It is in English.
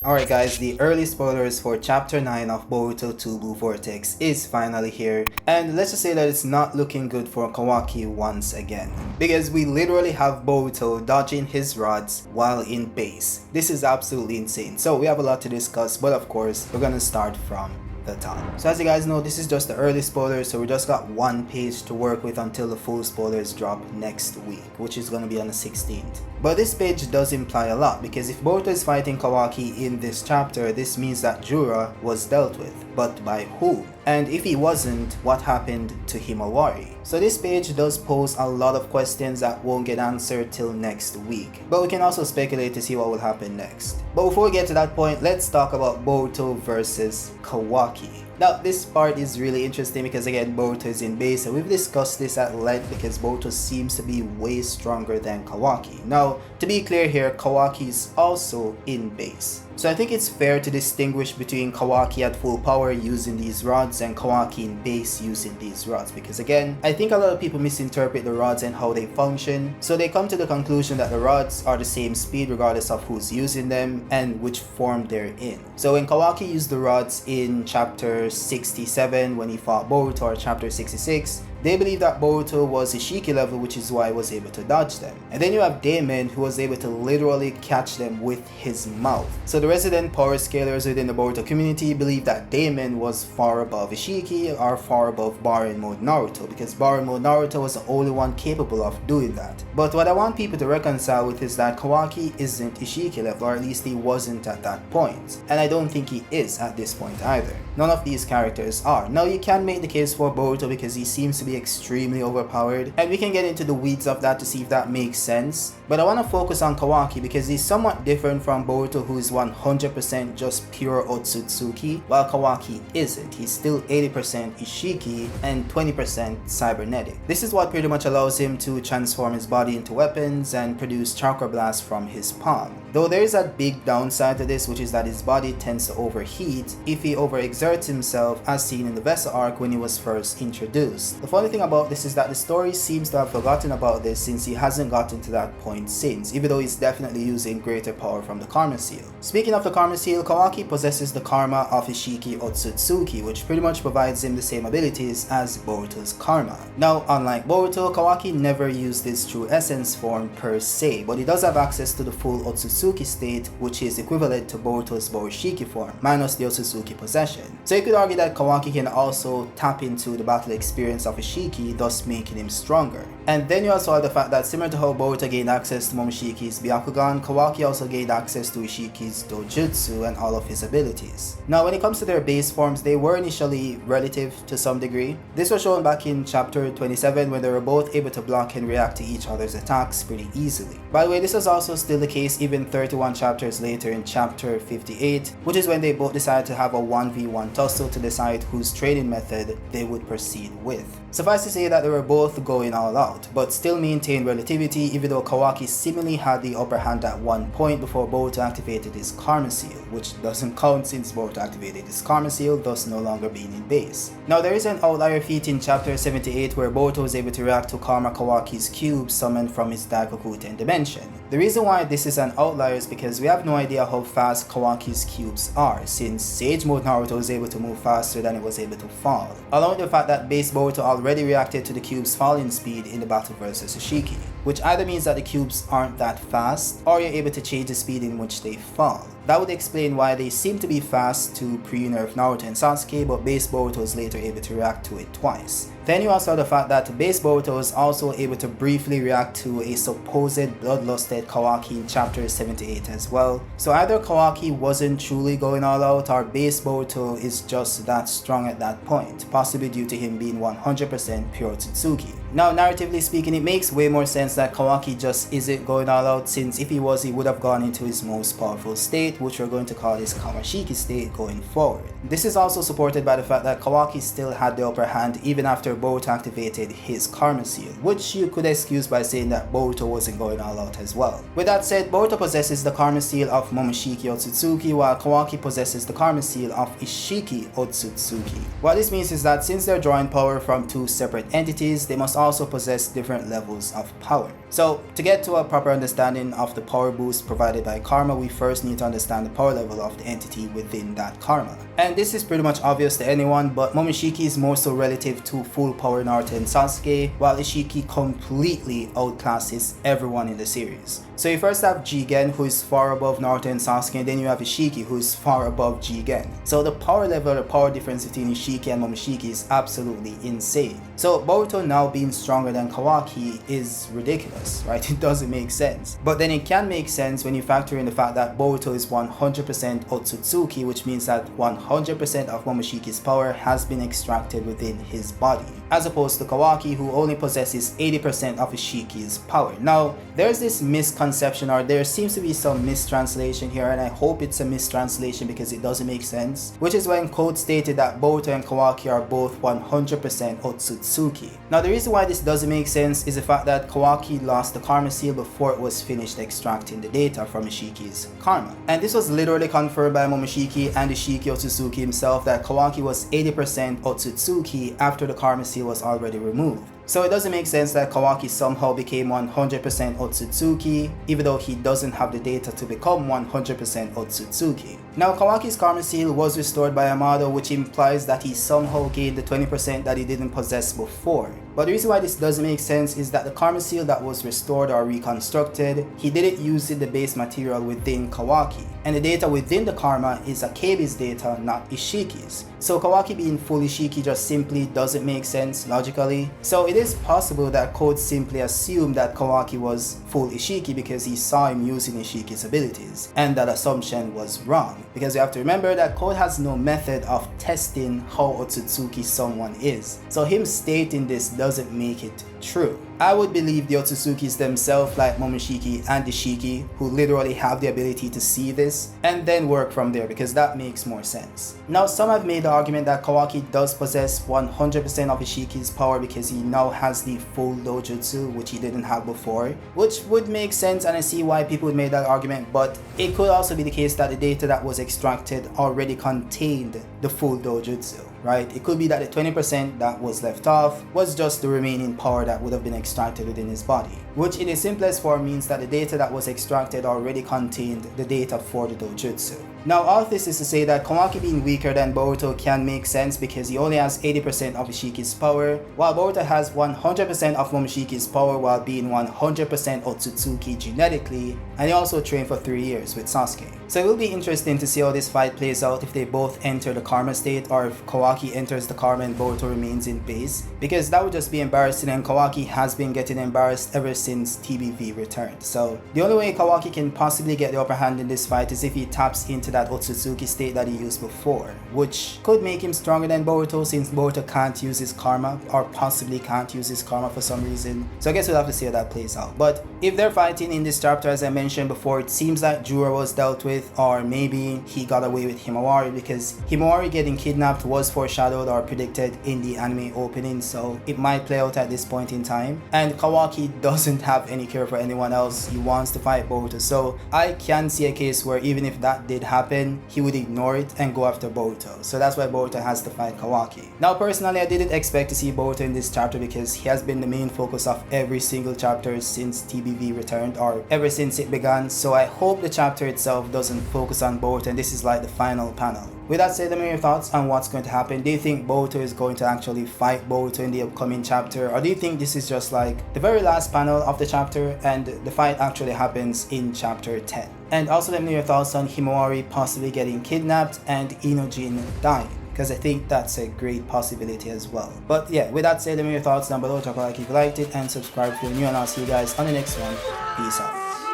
Alright guys, the early spoilers for chapter 9 of Boruto Vortex is finally here, and let's just say that it's not looking good for Kawaki once again, because we literally have Boruto dodging his rods while in base. This is absolutely insane. So we have a lot to discuss, but of course we're gonna start from the top. So as you guys know, this is just the early spoilers, so we just got one page to work with until the full spoilers drop next week, which is going to be on the 16th. But this page does imply a lot, because if Boruto is fighting Kawaki in this chapter, this means that Jura was dealt with, but by who? And if he wasn't, what happened to Himawari? So this page does pose a lot of questions that won't get answered till next week, but we can also speculate to see what will happen next. But before we get to that point, let's talk about Boruto versus Kawaki. Now this part is really interesting because again, Boruto is in base, and we've discussed this at length because Boruto seems to be way stronger than Kawaki. Now to be clear here, Kawaki is also in base. So I think it's fair to distinguish between Kawaki at full power using these rods and Kawaki in base using these rods, because again, I think a lot of people misinterpret the rods and how they function, so they come to the conclusion that the rods are the same speed regardless of who's using them and which form they're in. So when Kawaki used the rods in chapter 67 when he fought Boruto, or chapter 66, they believe that Boruto was Ishiki level, which is why he was able to dodge them. And then you have Damon, who was able to literally catch them with his mouth. So the resident power scalers within the Boruto community believe that Damon was far above Ishiki or far above Barren Mode Naruto, because Barren Mode Naruto was the only one capable of doing that. But what I want people to reconcile with is that Kawaki isn't Ishiki level, or at least he wasn't at that point. And I don't think he is at this point either. None of these characters are. Now you can make the case for Boruto because he seems to be extremely overpowered, and we can get into the weeds of that to see if that makes sense, but I want to focus on Kawaki because he's somewhat different from Boruto, who is 100% just pure Otsutsuki, while Kawaki isn't. He's still 80% Ishiki and 20% cybernetic. This is what pretty much allows him to transform his body into weapons and produce chakra blasts from his palm. Though there is a big downside to this, which is that his body tends to overheat if he overexerts himself, as seen in the Vessel arc when he was first introduced. The funny thing about this is that the story seems to have forgotten about this, since he hasn't gotten to that point since, even though he's definitely using greater power from the Karma Seal. Speaking of the Karma Seal, Kawaki possesses the Karma of Ishiki Otsutsuki, which pretty much provides him the same abilities as Boruto's Karma. Now, unlike Boruto, Kawaki never used his true essence form per se, but he does have access to the full Otsutsuki state, which is equivalent to Boruto's Borishiki form, minus the Otsutsuki possession. So you could argue that Kawaki can also tap into the battle experience of Ishiki, thus making him stronger. And then you also have the fact that similar to how Boruto gained access to Momoshiki's Byakugan, Kawaki also gained access to Ishiki's Dojutsu and all of his abilities. Now when it comes to their base forms, they were initially relative to some degree. This was shown back in chapter 27 when they were both able to block and react to each other's attacks pretty easily. By the way, this was also still the case even 31 chapters later in chapter 58, which is when they both decided to have a 1v1 tussle to decide whose training method they would proceed with. Suffice to say that they were both going all out, but still maintained relativity, even though Kawaki seemingly had the upper hand at one point before Boruto activated his Karma Seal, which doesn't count since Boruto activated his Karma Seal, thus no longer being in base. Now there is an outlier feat in chapter 78 where Boruto was able to react to Karma Kawaki's cube summoned from his Daikokuten dimension. The reason why this is an outlier is because we have no idea how fast Kawaki's cubes are, since Sage Mode Naruto was able to move faster than it was able to fall, along with the fact that base Boruto already reacted to the cube's falling speed in the battle versus Ishiki, which either means that the cubes aren't that fast, or you're able to change the speed in which they fall. That would explain why they seem to be fast to pre-nerf Naruto and Sasuke, but base Boruto was later able to react to it twice. Then you also have the fact that base Boruto was also able to briefly react to a supposed bloodlusted Kawaki in chapter 78 as well. So either Kawaki wasn't truly going all out, or base Boruto is just that strong at that point, possibly due to him being 100% pure Otsutsuki. Now narratively speaking, it makes way more sense that Kawaki just isn't going all out, since if he was, he would have gone into his most powerful state, which we're going to call his Kamashiki state going forward. This is also supported by the fact that Kawaki still had the upper hand even after Boruto activated his Karma Seal, which you could excuse by saying that Boruto wasn't going all out as well. With that said, Boruto possesses the Karma Seal of Momoshiki Otsutsuki, while Kawaki possesses the Karma Seal of Ishiki Otsutsuki. What this means is that since they're drawing power from two separate entities, they must also possess different levels of power. So to get to a proper understanding of the power boost provided by karma, we first need to understand the power level of the entity within that karma. And this is pretty much obvious to anyone, but Momoshiki is more so relative to full power Naruto and Sasuke, while Ishiki completely outclasses everyone in the series. So you first have Jigen, who is far above Naruto and Sasuke, and then you have Ishiki, who is far above Jigen. So the power level, the power difference between Ishiki and Momoshiki is absolutely insane. So Boruto now being stronger than Kawaki is ridiculous, right? It doesn't make sense. But then it can make sense when you factor in the fact that Boruto is 100% Otsutsuki, which means that 100% of Momoshiki's power has been extracted within his body, as opposed to Kawaki, who only possesses 80% of Ishiki's power. Now, there's this misconception, or there seems to be some mistranslation here, and I hope it's a mistranslation because it doesn't make sense, which is when Code stated that Boruto and Kawaki are both 100% Otsutsuki. Now, the reason why this doesn't make sense is the fact that Kawaki lost the karma seal before it was finished extracting the data from Ishiki's karma. And this was literally confirmed by Momoshiki and Ishiki Otsutsuki himself that Kawaki was 80% Otsutsuki after the karma seal was already removed. So it doesn't make sense that Kawaki somehow became 100% Otsutsuki, even though he doesn't have the data to become 100% Otsutsuki. Now, Kawaki's karma seal was restored by Amado, which implies that he somehow gained the 20% that he didn't possess before. But the reason why this doesn't make sense is that the karma seal that was restored or reconstructed, he didn't use the base material within Kawaki. And the data within the karma is Akebi's data, not Ishiki's. So Kawaki being full Ishiki just simply doesn't make sense logically. So it is possible that Code simply assumed that Kawaki was full Ishiki because he saw him using Ishiki's abilities, and that assumption was wrong, because you have to remember that Code has no method of testing how Otsutsuki someone is. So him stating this doesn't make it true. I would believe the Otsutsukis themselves, like Momoshiki and Ishiki, who literally have the ability to see this, and then work from there, because that makes more sense. Now, some have made the argument that Kawaki does possess 100% of Ishiki's power because he now has the full dojutsu, which he didn't have before, which would make sense, and I see why people would make that argument, but it could also be the case that the data that was extracted already contained the full dojutsu. Right? It could be that the 20% that was left off was just the remaining power that would have been extracted within his body, which in its simplest form means that the data that was extracted already contained the data for the dojutsu. Now, all of this is to say that Kawaki being weaker than Boruto can make sense because he only has 80% of Ishiki's power, while Boruto has 100% of Momoshiki's power while being 100% Otsutsuki genetically, and he also trained for 3 years with Sasuke. So it will be interesting to see how this fight plays out if they both enter the karma state, or if Kawaki enters the karma and Boruto remains in base, because that would just be embarrassing, and Kawaki has been getting embarrassed ever since TBV returned. So the only way Kawaki can possibly get the upper hand in this fight is if he taps into that Otsutsuki state that he used before, which could make him stronger than Boruto, since Boruto can't use his karma, or possibly can't use his karma for some reason. So I guess we'll have to see how that plays out. But if they're fighting in this chapter, as I mentioned before, it seems like Jura was dealt with, or maybe he got away with Himawari, because Himawari getting kidnapped was foreshadowed or predicted in the anime opening, so it might play out at this point in time. And Kawaki doesn't have any care for anyone else. He wants to fight Boruto, so I can see a case where even if that did happen, he would ignore it and go after Boruto. So that's why Boruto has to fight Kawaki. Now, personally, I didn't expect to see Boruto in this chapter because he has been the main focus of every single chapter since TBV returned, or ever since it began. So I hope the chapter itself doesn't focus on Boruto and this is like the final panel. With that said, let me know your thoughts on what's going to happen. Do you think Boruto is going to actually fight Boruto in the upcoming chapter, or do you think this is just like the very last panel of the chapter and the fight actually happens in chapter 10? And also let me know your thoughts on Himawari possibly getting kidnapped and Inojin dying, because I think that's a great possibility as well. But yeah, with that said, let me know your thoughts down below. Drop a like if you liked it and subscribe if you're new, and I'll see you guys on the next one. Peace out.